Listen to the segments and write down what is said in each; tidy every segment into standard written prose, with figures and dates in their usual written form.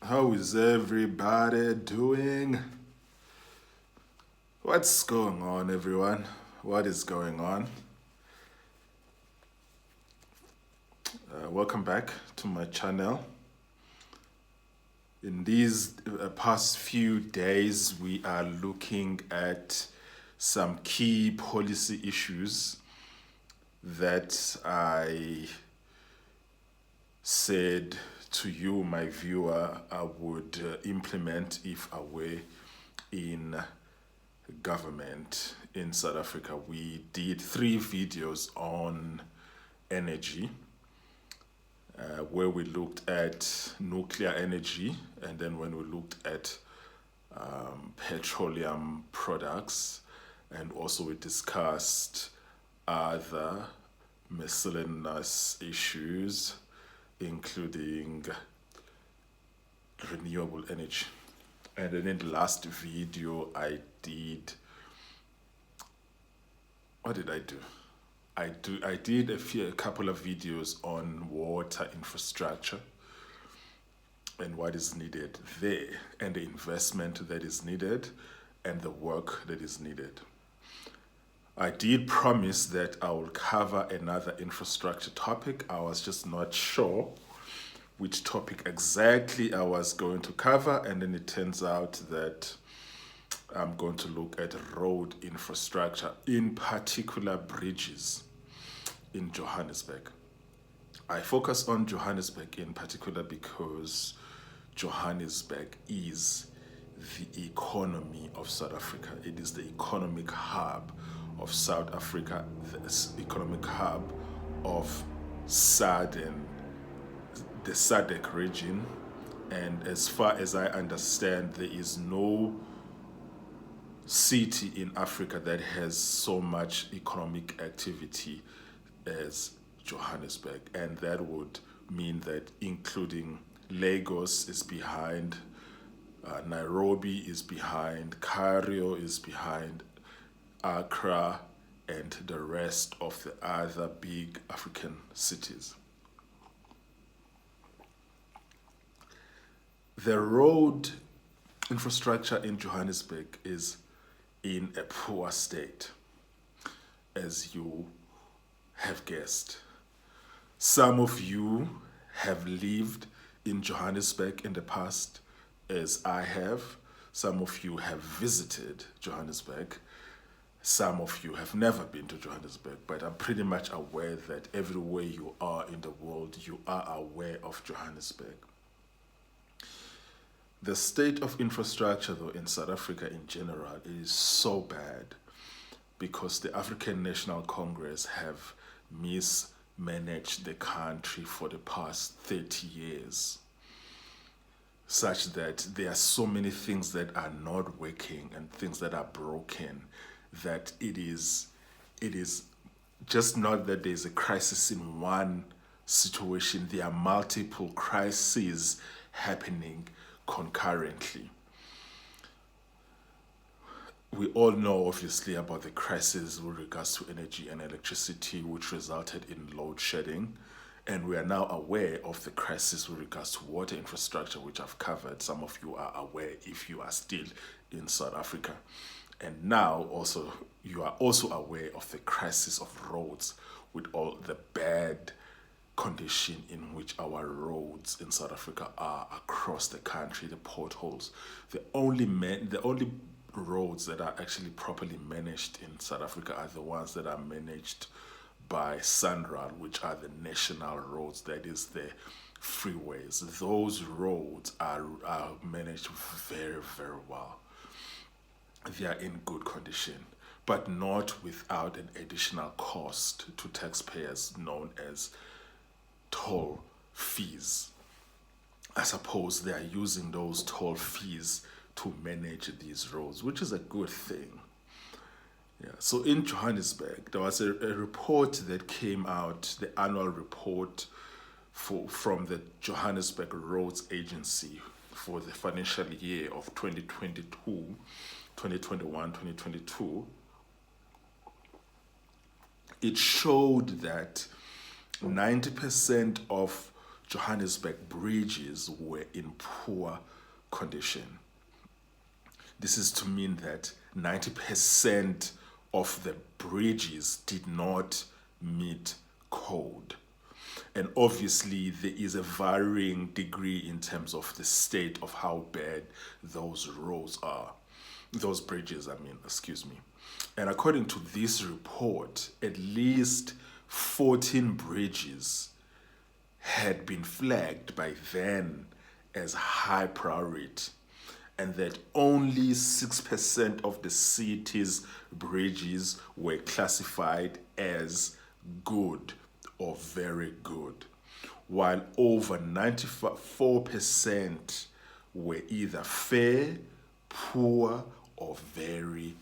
How is everybody doing? What's going on, everyone? What is going on? Welcome back to my channel. In these past few days, we are looking at some key policy issues that I said to you, my viewer, I would implement if I were in government in South Africa. We did 3 videos on energy, where we looked at nuclear energy, and then when we looked at petroleum products, and also we discussed other miscellaneous issues, including renewable energy. And then in the last video, I did. What did I do? I did a couple of videos on water infrastructure and what is needed there, and the investment that is needed, and the work that is needed. I did promise that I will cover another infrastructure topic. I was just not sure which topic exactly I was going to cover, and then it turns out that I'm going to look at road infrastructure, in particular bridges in Johannesburg. I focus on Johannesburg in particular because Johannesburg is the economy of South Africa. It is the economic hub of South Africa, the economic hub of the SADC region. And as far as I understand, there is no city in Africa that has so much economic activity as Johannesburg. And that would mean that including Lagos is behind, Nairobi is behind, Cairo is behind, Accra, and the rest of the other big African cities. The road infrastructure in Johannesburg is in a poor state, as you have guessed. Some of you have lived in Johannesburg in the past, as I have. Some of you have visited Johannesburg. Some of you have never been to Johannesburg, but I'm pretty much aware that everywhere you are in the world, you are aware of Johannesburg. The state of infrastructure, though, in South Africa in general is so bad because the African National Congress have mismanaged the country for the past 30 years, such that there are so many things that are not working and things that are broken, that it is just not that there's a crisis in one situation. There are multiple crises happening concurrently. We all know, obviously, about the crisis with regards to energy and electricity, which resulted in load shedding. And we are now aware of the crisis with regards to water infrastructure, which I've covered. Some of you are aware if you are still in South Africa. And now also, you are also aware of the crisis of roads, with all the bad condition in which our roads in South Africa are across the country, the potholes. The only roads that are actually properly managed in South Africa are the ones that are managed by SANRAL, which are the national roads, that is the freeways. Those roads are managed very, very well. They are in good condition, but not without an additional cost to taxpayers known as toll fees. I suppose they are using those toll fees to manage these roads, which is a good thing. Yeah. So in Johannesburg, there was a report that came out, the annual report from the Johannesburg Roads Agency for the financial year of 2022, 2021, 2022. It showed that 90% of Johannesburg bridges were in poor condition. This is to mean that 90% of the bridges did not meet code. And obviously, there is a varying degree in terms of the state of how bad those roads are. Those bridges, excuse me. And according to this report, at least 14 bridges had been flagged by then as high priority, and that only 6% of the city's bridges were classified as good or very good, while over 94% were either fair, poor, or very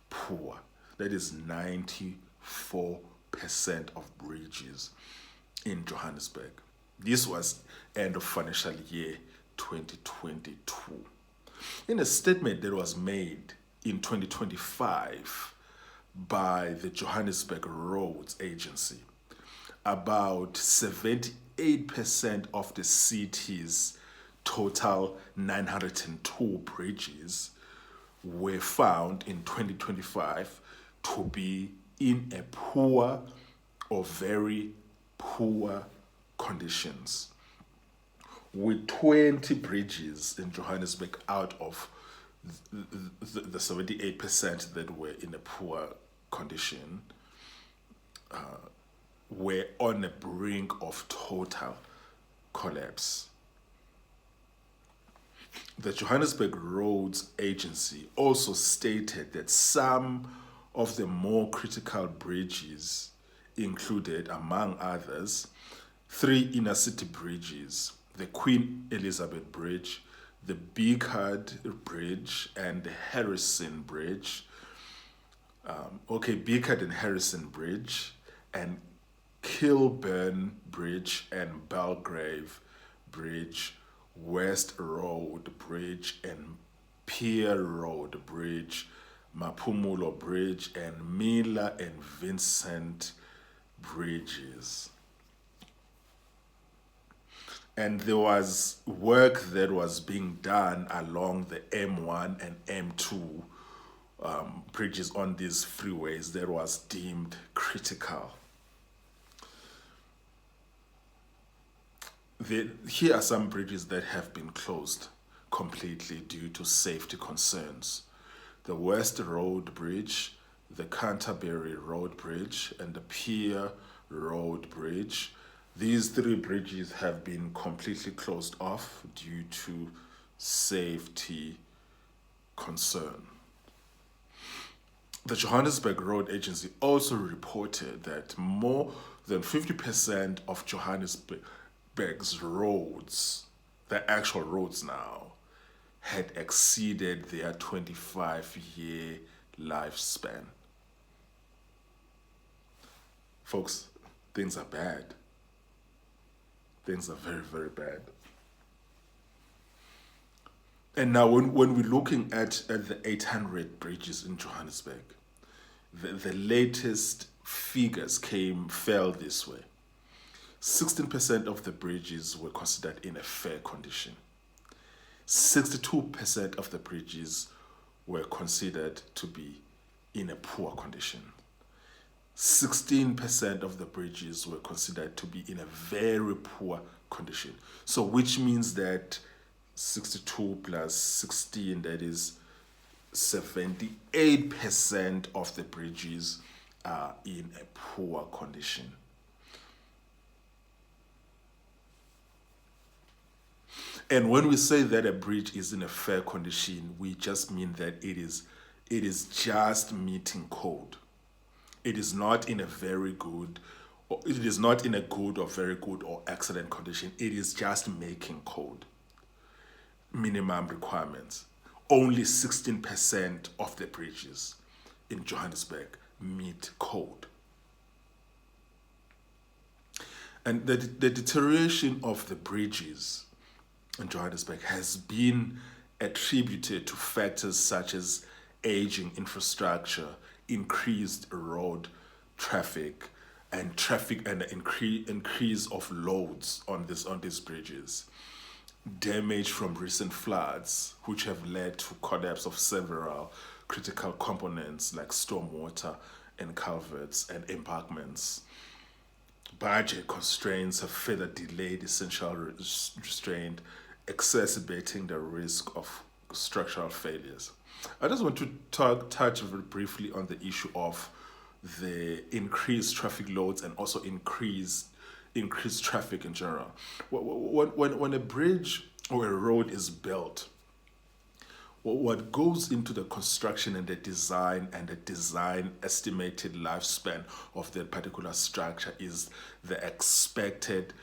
poor. That is 94% of bridges in Johannesburg. This was end of financial year 2022. In a statement that was made in 2025 by the Johannesburg Roads Agency, about 78% of the city's total 902 bridges were found in 2025 to be in a poor or very poor conditions, with 20 bridges in Johannesburg out of the 78% that were in a poor condition were on the brink of total collapse. The Johannesburg Roads Agency also stated that some of the more critical bridges included, among others, 3 inner city bridges: the Queen Elizabeth Bridge, the Beacard Bridge, and the Harrison Bridge. Beacard and Harrison Bridge, and Kilburn Bridge, and Belgrave Bridge, West Road Bridge, and Pier Road Bridge, Mapumulo Bridge, and Miller and Vincent Bridges. And there was work that was being done along the M1 and M2 bridges on these freeways that was deemed critical. Here are some bridges that have been closed completely due to safety concerns: the West Road Bridge, the Canterbury Road Bridge, and the Pier Road Bridge. These 3 bridges have been completely closed off due to safety concern. The Johannesburg Road Agency also reported that more than 50% of Johannesburg's roads, the actual roads now, had exceeded their 25-year lifespan. Folks, things are bad. Things are very, very bad. And now when we're looking at the 800 bridges in Johannesburg, the latest figures fell this way. 16% of the bridges were considered in a fair condition. 62% of the bridges were considered to be in a poor condition. 16% of the bridges were considered to be in a very poor condition. So which means that 62 plus 16, that is 78% of the bridges are in a poor condition. And when we say that a bridge is in a fair condition, we just mean that it is just meeting code. It is not in a very good, or it is not in a good or very good or excellent condition. It is just making code. Minimum requirements. Only 16% of the bridges in Johannesburg meet code. And the deterioration of the bridges in Johannesburg has been attributed to factors such as aging infrastructure, increased road traffic, and traffic and the increase of loads on these bridges, damage from recent floods, which have led to collapse of several critical components like stormwater and culverts and embankments. Budget constraints have further delayed essential restraint, exacerbating the risk of structural failures. I just want to touch very briefly on the issue of the increased traffic loads and also increased traffic in general. When a bridge or a road is built, what goes into the construction and the design estimated lifespan of that particular structure is the expected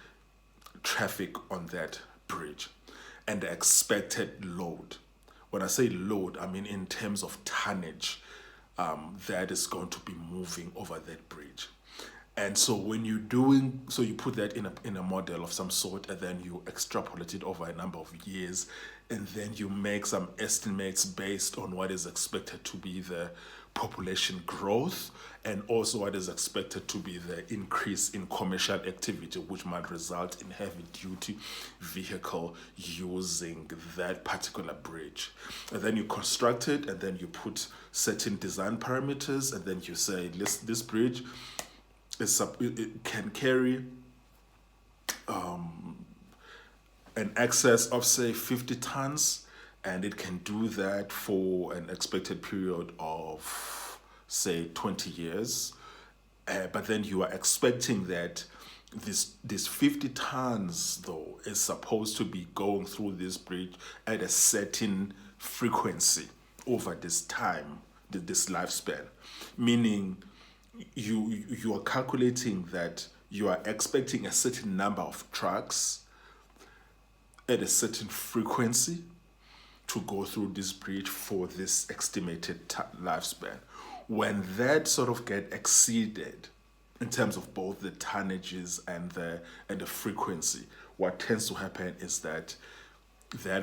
traffic on that bridge and the expected load. When I say load, I mean in terms of tonnage that is going to be moving over that bridge. And so when you're doing, so you put that in a model of some sort, and then you extrapolate it over a number of years, and then you make some estimates based on what is expected to be the population growth and also what is expected to be the increase in commercial activity, which might result in heavy duty vehicle using that particular bridge. And then you construct it, and then you put certain design parameters, and then you say this bridge it can carry an excess of say 50 tons, and it can do that for an expected period of say 20 years. But then you are expecting that this 50 tons though is supposed to be going through this bridge at a certain frequency over this time, this lifespan, meaning you are calculating that you are expecting a certain number of trucks at a certain frequency to go through this bridge for this estimated lifespan. When that sort of get exceeded in terms of both the tonnages and the frequency, what tends to happen is that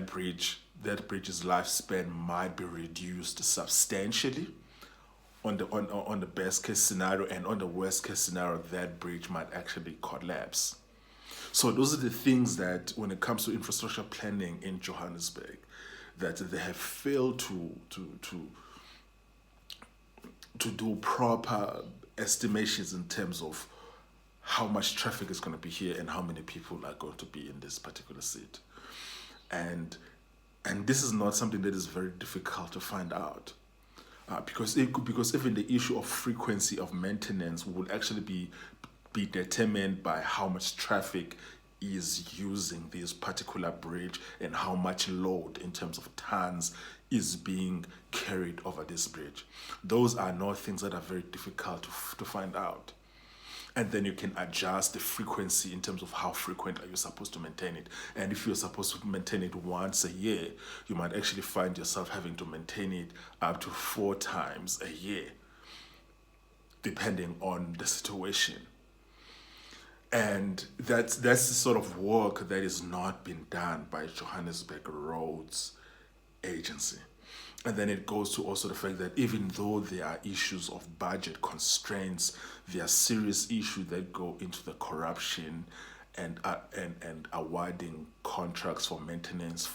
bridge's lifespan might be reduced substantially on the best case scenario, and on the worst case scenario, that bridge might actually collapse. So those are the things that, when it comes to infrastructure planning in Johannesburg, that they have failed to do proper estimations in terms of how much traffic is going to be here and how many people are going to be in this particular seat. And this is not something that is very difficult to find out. Because even the issue of frequency of maintenance will actually be determined by how much traffic is using this particular bridge and how much load in terms of tons is being carried over this bridge. Those are not things that are very difficult to find out. And then you can adjust the frequency in terms of how frequent are you supposed to maintain it. And if you're supposed to maintain it once a year, you might actually find yourself having to maintain it up to 4 times a year, depending on the situation. And that's the sort of work that is not being done by Johannesburg Roads Agency. And then it goes to also the fact that even though there are issues of budget constraints, there are serious issues that go into the corruption and awarding contracts for maintenance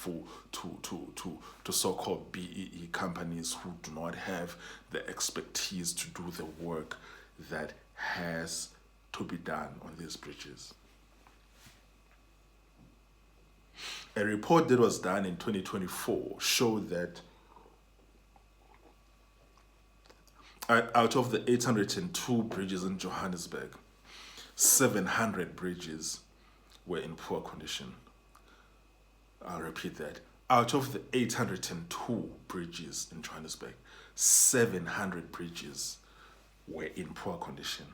to so-called BEE companies who do not have the expertise to do the work that has to be done on these bridges. A report that was done in 2024 showed that out of the 802 bridges in Johannesburg, 700 bridges were in poor condition. I'll repeat that. Out of the 802 bridges in Johannesburg, 700 bridges were in poor condition.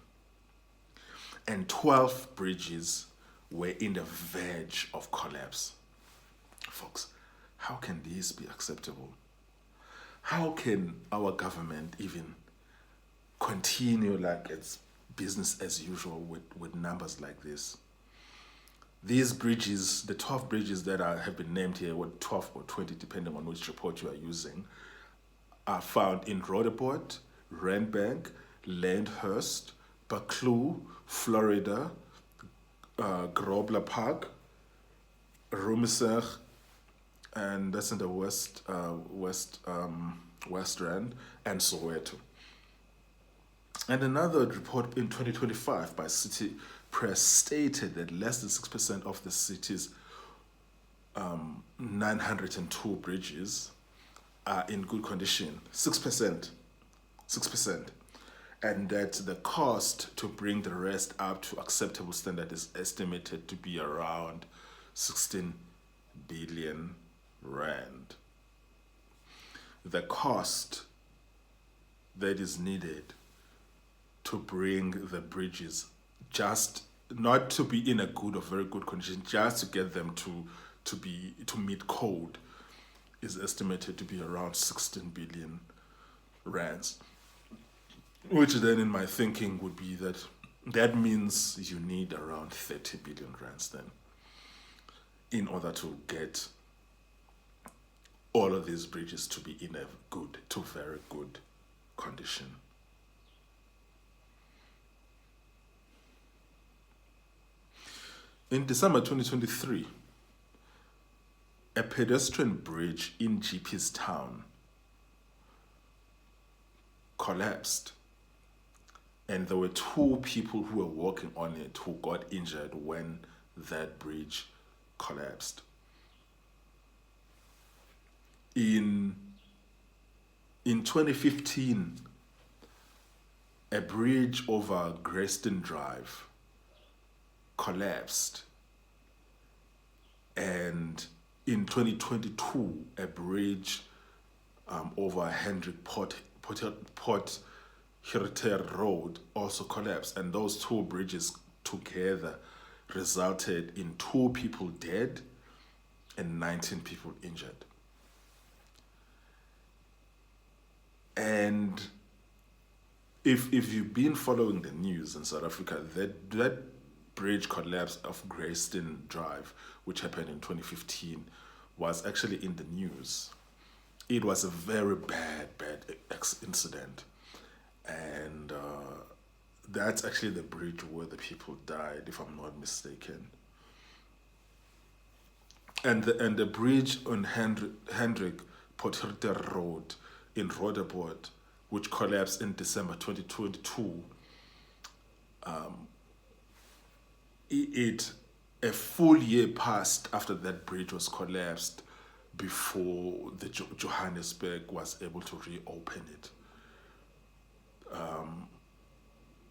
And 12 bridges were in the verge of collapse. Folks, how can this be acceptable? How can our government even continue like it's business as usual with numbers like this? These bridges, the 12 bridges that have been named here, 12 or 20 depending on which report you are using, are found in Roodepoort, Randburg, Landhurst, Buccleuch, Florida, Grobler Park, Rummelsburg, and that's in the West Rand, and Soweto. And another report in 2025 by City Press stated that less than 6% of the city's 902 bridges are in good condition. 6%. 6%. And that the cost to bring the rest up to acceptable standard is estimated to be around 16 billion rand. The cost that is needed to bring the bridges, just not to be in a good or very good condition, just to get them to meet code, is estimated to be around 16 billion rands. Which then, in my thinking, would be that means you need around 30 billion rands then, in order to get all of these bridges to be in a good to very good condition. In December 2023, a pedestrian bridge in GP's town collapsed, and there were 2 people who were walking on it who got injured when that bridge collapsed. In 2015, a bridge over Grayston Drive collapsed, and in 2022, a bridge over Hendrik Port Hirter Road also collapsed, and those 2 bridges together resulted in 2 people dead and 19 people injured. And if you've been following the news in South Africa, that bridge collapse of Grayston Drive, which happened in 2015, was actually in the news. It was a very bad incident. And that's actually the bridge where the people died, if I'm not mistaken. And the bridge on Hendrik Potgieter Road in Roodepoort, which collapsed in December 2022, a full year passed after that bridge was collapsed before the Johannesburg was able to reopen it.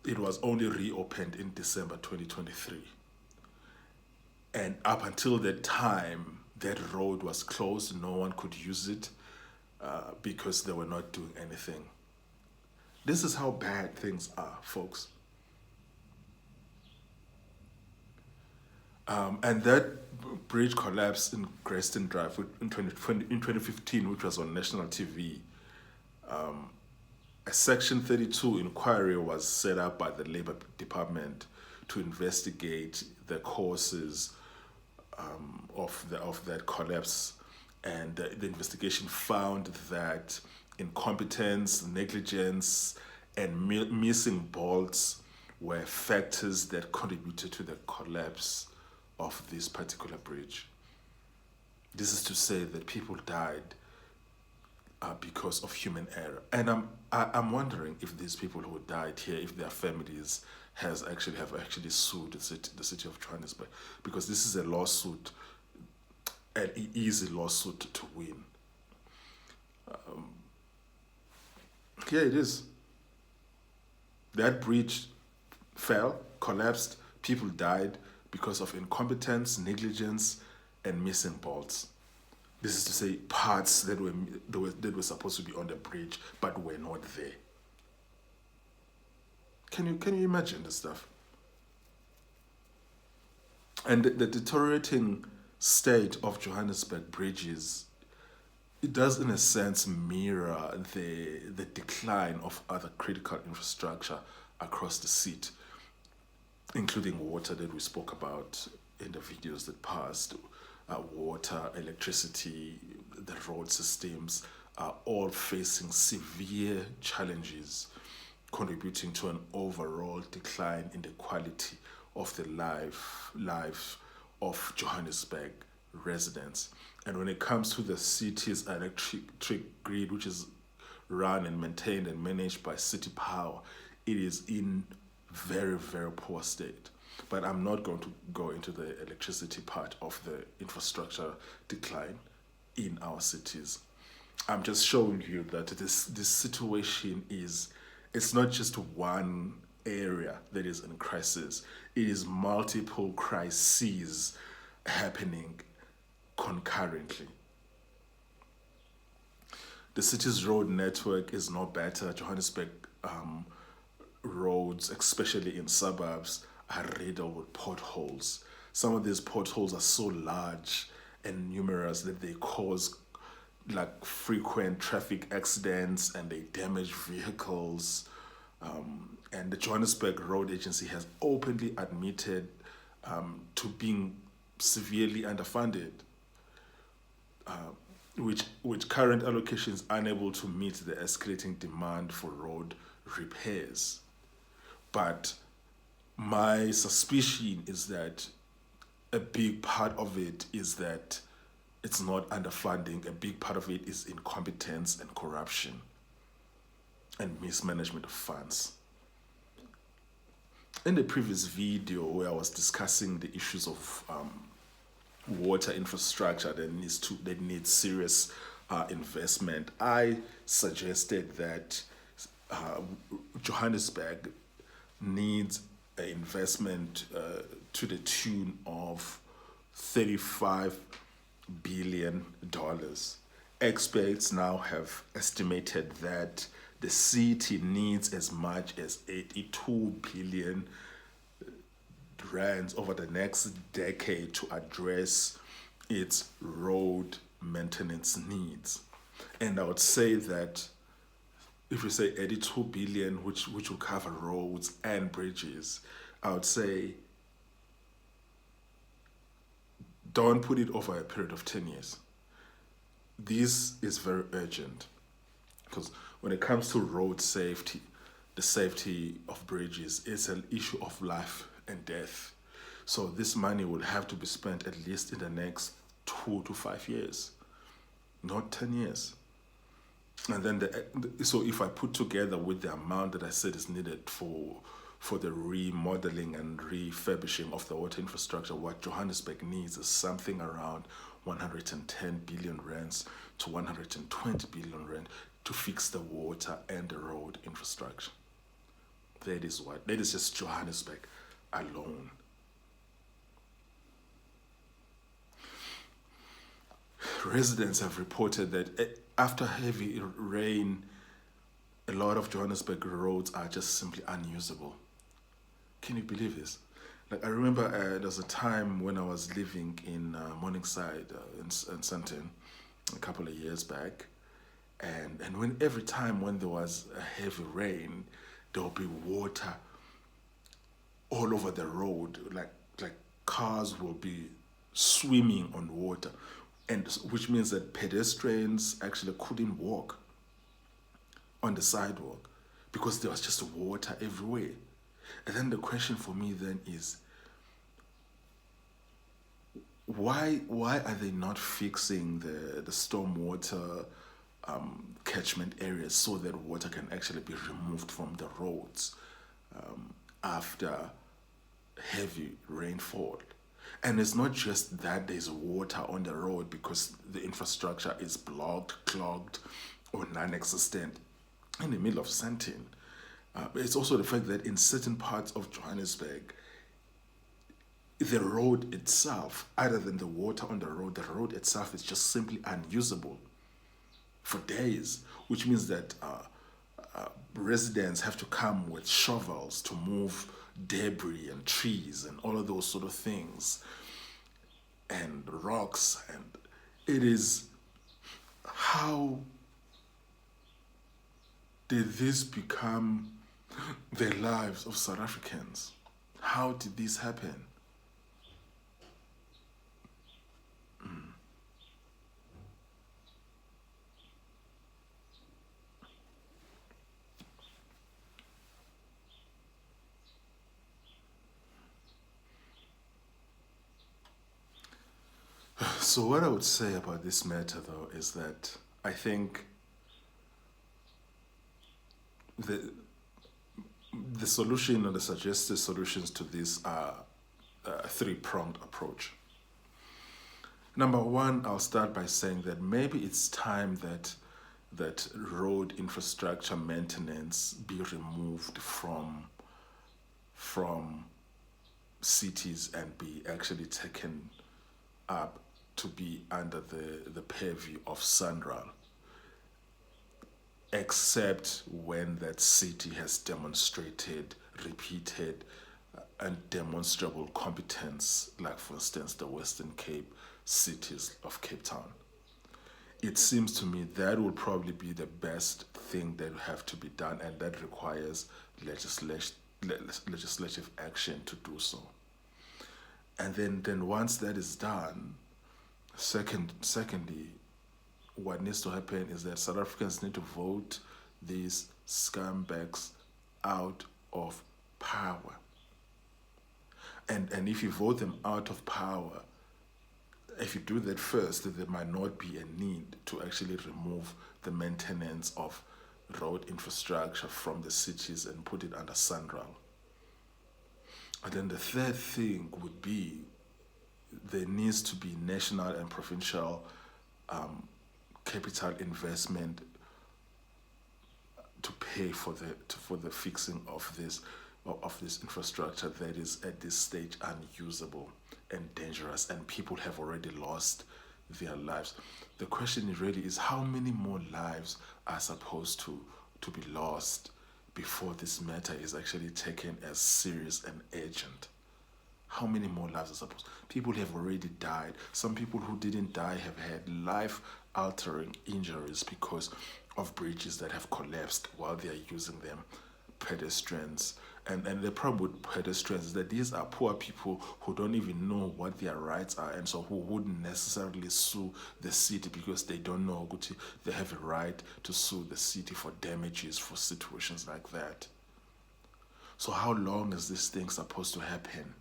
It was only reopened in December 2023. And up until that time, that road was closed. No one could use it because they were not doing anything. This is how bad things are, folks. And that bridge collapsed in Grayston Drive in 2015, which was on national TV. A Section 32 inquiry was set up by the Labour Department to investigate the causes of that collapse, and the investigation found that incompetence, negligence, and missing bolts were factors that contributed to the collapse of this particular bridge. This is to say that people died because of human error. And I'm wondering if these people who died here, if their families have actually sued the city of Johannesburg, because this is a lawsuit, an easy lawsuit to win. Yeah, it is. That bridge fell, collapsed, people died because of incompetence, negligence, and missing bolts. This is to say, parts that were supposed to be on the bridge but were not there. Can you imagine this stuff? And the deteriorating state of Johannesburg bridges, it does in a sense mirror the decline of other critical infrastructure across the city, including water that we spoke about in the videos that passed. Water, electricity, the road systems are all facing severe challenges contributing to an overall decline in the quality of the life of Johannesburg residents. And when it comes to the city's electric grid, which is run and maintained and managed by City Power, it is in very, very poor state. But I'm not going to go into the electricity part of the infrastructure decline in our cities. I'm just showing you that this situation it's not just one area that is in crisis. It is multiple crises happening concurrently. The city's road network is no better. Johannesburg roads, especially in suburbs, are riddled with potholes. Some of these potholes are so large and numerous that they cause like frequent traffic accidents and they damage vehicles. And the Johannesburg Road Agency has openly admitted to being severely underfunded, which current allocations unable to meet the escalating demand for road repairs. But my suspicion is that a big part of it is that it's not underfunding. A big part of it is incompetence and corruption and mismanagement of funds. In the previous video where I was discussing the issues of water infrastructure that needs serious investment, I suggested that Johannesburg needs an investment to the tune of $35 billion. Experts now have estimated that the city needs as much as 82 billion rands over the next decade to address its road maintenance needs. And I would say that if we say 82 billion, which will cover roads and bridges, I would say don't put it over a period of 10 years. This is very urgent because when it comes to road safety, the safety of bridges is an issue of life and death. So this money will have to be spent at least in the next 2 to 5 years, not 10 years. And then so if I put together with the amount that I said is needed for the remodeling and refurbishing of the water infrastructure, what Johannesburg needs is something around 110 billion rands to 120 billion rand to fix the water and the road infrastructure. That is just Johannesburg alone. Residents have reported that after heavy rain, a lot of Johannesburg roads are just simply unusable. Can you believe this? Like I remember there was a time when I was living in Morningside in Sandton a couple of years back, and when every time when there was a heavy rain, there would be water all over the road, like cars will be swimming on water, and which means that pedestrians actually couldn't walk on the sidewalk because there was just water everywhere. And then the question for me then is, why are they not fixing the stormwater catchment areas so that water can actually be removed from the roads after heavy rainfall? And it's not just that there's water on the road because the infrastructure is blocked, clogged, or non-existent in the middle of Sandton. It's also the fact that in certain parts of Johannesburg, the road itself, other than the water on the road itself is just simply unusable for days, which means that residents have to come with shovels to move debris and trees and all of those sort of things and rocks. And it is, how did this become the lives of South Africans? How did this happen? So what I would say about this matter, though, is that I think the the solution or the suggested solutions to this are a three-pronged approach. Number one, I'll start by saying that maybe it's time that road infrastructure maintenance be removed from cities and be actually taken up to be under the purview of SANRAL, except when that city has demonstrated repeated and demonstrable competence, like for instance the Western Cape cities of Cape Town. It seems to me that will probably be the best thing that will have to be done, and that requires legislative action to do so. And then once that is done, secondly, what needs to happen is that South Africans need to vote these scumbags out of power. And if you vote them out of power, if you do that first, there might not be a need to actually remove the maintenance of road infrastructure from the cities and put it under SANRAL. And then the third thing would be there needs to be national and provincial capital investment to pay for the fixing of this infrastructure that is at this stage unusable and dangerous, and people have already lost their lives. The question really is, how many more lives are supposed to be lost before this matter is actually taken as serious and urgent? How many more lives are supposed? People have already died. Some people who didn't die have had life-altering injuries because of bridges that have collapsed while they are using them. Pedestrians. And the problem with pedestrians is that these are poor people who don't even know what their rights are, and so who wouldn't necessarily sue the city because they don't know they have a right to sue the city for damages for situations like that. So how long is this thing supposed to happen?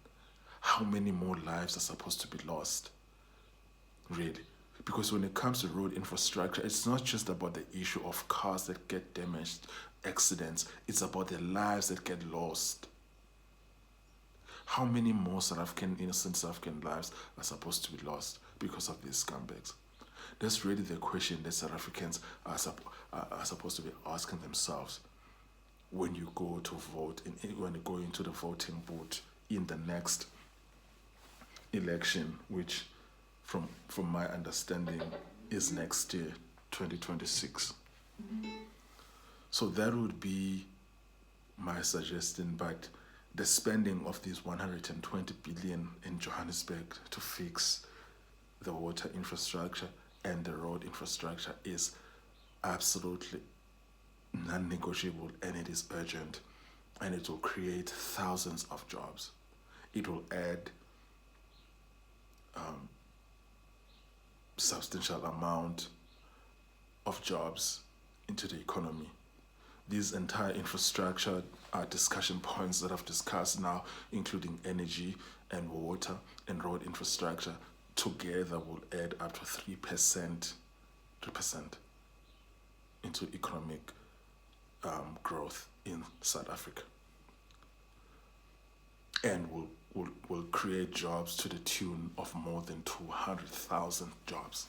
How many more lives are supposed to be lost? Really? Because when it comes to road infrastructure, it's not just about the issue of cars that get damaged, accidents, it's about the lives that get lost. How many more innocent South African lives are supposed to be lost because of these scumbags? That's really the question that South Africans are supposed to be asking themselves when you go to vote, when you go into the voting booth in the next election, which from my understanding is next year, 2026. So that would be my suggestion, but the spending of these 120 billion in Johannesburg to fix the water infrastructure and the road infrastructure is absolutely non-negotiable, and it is urgent, and it will create thousands of jobs. It will add substantial amount of jobs into the economy. These entire infrastructure discussion points that I've discussed now, including energy and water and road infrastructure, together will add up to 3% into economic growth in South Africa, and will create jobs to the tune of more than 200,000 jobs.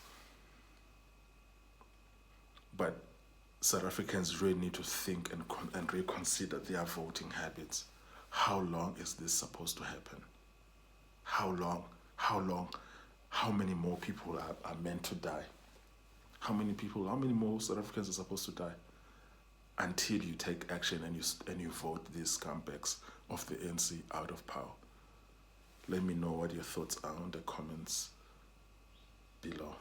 But South Africans really need to think and reconsider their voting habits. How long is this supposed to happen? How long? How many more people are meant to die? How many more South Africans are supposed to die? Until you take action and you vote these scumbags of the ANC out of power. Let me know what your thoughts are on the comments below.